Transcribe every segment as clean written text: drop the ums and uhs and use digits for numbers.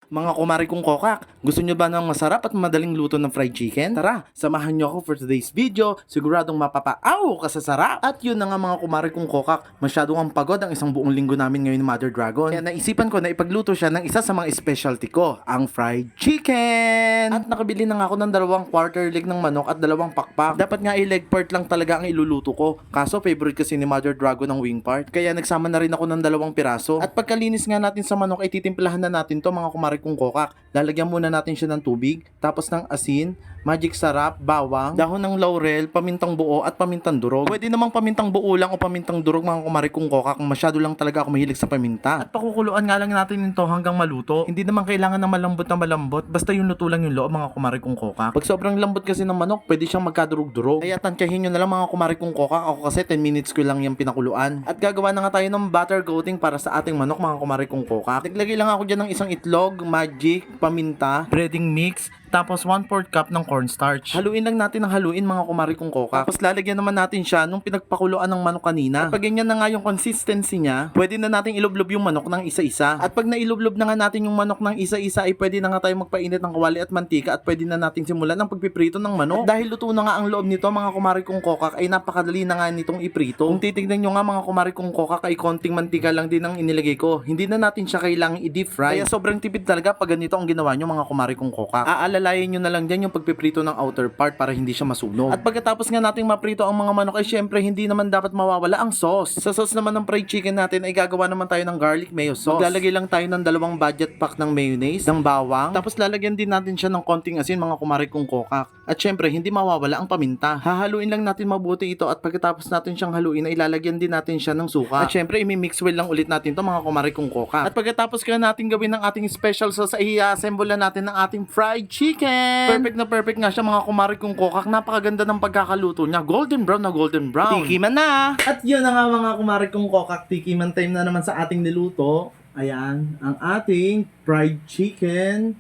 Mga kumari kong kokak, gusto nyo ba ng masarap at madaling luto ng fried chicken? Tara, samahan nyo ako for today's video. Siguradong mapapaaw ka sa sarap. At yun na nga mga kumari kong kokak, masyadong ang pagod ang isang buong linggo namin ngayon ni Mother Dragon. Kaya naisipan ko na ipagluto siya ng isa sa mga specialty ko, ang fried chicken! At nakabili na nga ako ng 2 quarter leg ng manok at 2 pakpak. Dapat nga leg part lang talaga ang iluluto ko. Kaso favorite kasi ni Mother Dragon ang wing part. Kaya nagsama na rin ako ng 2 piraso. At pagkalinis nga natin sa manok ay titimplahan na natin to mga kumari kung kokak. Lalagyan muna natin siya ng tubig, tapos ng asin, magic sarap, bawang, dahon ng laurel, pamintang buo at pamintang durog. Pwede namang pamintang buo lang o pamintang durog mga kumari kung kokak kung masyado lang talaga ako mahilig sa paminta. At pakukuluan nga lang natin ito hanggang maluto. Hindi naman kailangan ng malambot, basta yung luto lang yung loob mga kumari kung kokak. Pag sobrang lambot kasi ng manok, pwede siyang magkadurog-durog. Kaya tantyahin nyo na lang mga kumari kung kokak. Ako kasi 10 minutes ko lang yung pinakuluan. At gagawa na nga tayo ng butter coating para sa ating manok mga kumari kung kokak. Naglagay lang ako dyan ng isang itlog, magic, paminta, breading mix, tapos 1/4 cup ng cornstarch. Haluin lang natin ng haluin mga kumari kung kokak. Tapos lalagyan naman natin siya nung pinagpakuluan ng manok kanina. At pag ganyan na nga yung consistency niya, pwede na natin ilublob yung manok ng isa-isa. At pag nailublob na nga natin yung manok ng isa-isa, ay pwede na nga tayo magpainit ng kawali at mantika at pwede na natin simulan ang pagpiprito ng manok. At dahil luto na nga ang loob nito mga kumari kung kokak, ay napakadali na nga nitong iprito. Kung titignan nyo nga mga kumari kung kokak, ay konting mantika lang din ang inilagay ko. Hindi na natin siya kailangang i-deep fry. Kaya sobrang tipid talaga pag ganito ang ginawa nyo mga kumari kung kokak. Aalalayan nyo na lang dyan yung pagpiprito ng outer part para hindi siya masunog. At pagkatapos nga nating maprito ang mga manok, ay syempre hindi naman dapat mawawala ang sauce. Sa sauce naman ng fried chicken natin ay gagawa naman tayo ng garlic mayo sauce. Maglalagay lang tayo ng 2 budget pack ng mayonnaise, ng bawang, tapos lalagyan din natin siya ng konting asin mga kumari kung kokak. At syempre hindi mawawala ang paminta. Hahaluin lang natin mabuti ito at pagkatapos natin siyang haluin ay ilalagyan din natin siya ng suka. At syempre imi-mix well lang ulit natin to mga kumari kung kokak. At pagkatapos kaya natin gawin ng ating special sauce ay i-assemble na natin ng ating fried chicken. Perfect na perfect nga siya mga kumari kung kokak. Napakaganda ng pagkakaluto niya. Golden brown na golden brown. Tikiman na! At yun na nga mga kumari kung kokak. Tikiman time na naman sa ating niluto. Ayan, ang ating fried chicken.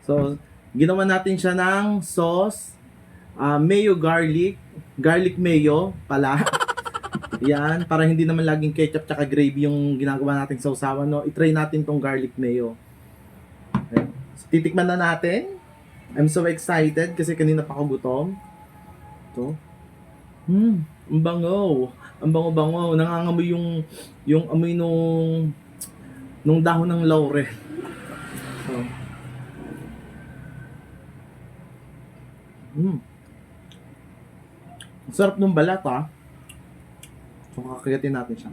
So, ginawa natin siya ng sauce. Mayo garlic mayo pala. Yan, para hindi naman laging ketchup tsaka gravy yung ginagawa nating sausawan, no? I-try natin tong garlic mayo. Okay. So, titikman na natin. I'm so excited kasi kanina pa ako gutom. Ito. Ang bango. Ang bango-bango. Nangangamoy yung amoy nung dahon ng laurel. So. Ang sarap ng balat, ha. So, kakagatin natin siya.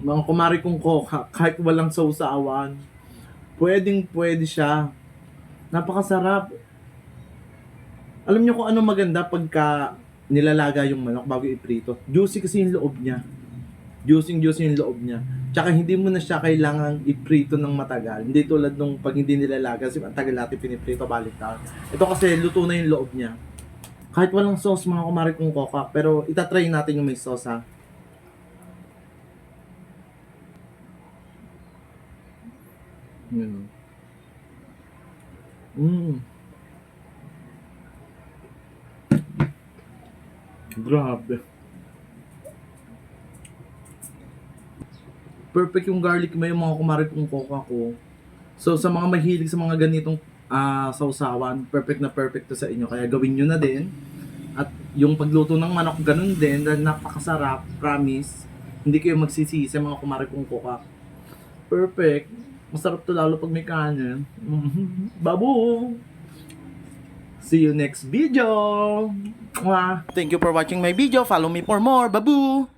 Mga kumari kong kokak, kahit walang sausawan, pwede siya. Napakasarap. Alam niyo kung ano maganda pagka nilalaga yung manok bago iprito? Juicy kasi yung loob niya. Juicy yung loob niya. Tsaka hindi mo na siya kailangang iprito ng matagal. Hindi tulad nung pag hindi nilalaga, kasi ang tagal natin piniprito, baliktad. Ito kasi luto na yung loob niya. Kahit walang sauce mga kumari kong kokak, pero itatry natin yung may sauce, ha. Grabe. Perfect yung garlic mayo mga kumari kong kokak ko. So sa mga mahilig sa mga ganitong sausawan, perfect na perfect to sa inyo. Kaya gawin nyo na din. At yung pagluto ng manok, ganun din. Dahil napakasarap, promise. Hindi kayo magsisisi mga kumari kong kokak. Perfect. Masarap to lalo pag may kanin. Babu! See you next video! Thank you for watching my video. Follow me for more. Babu!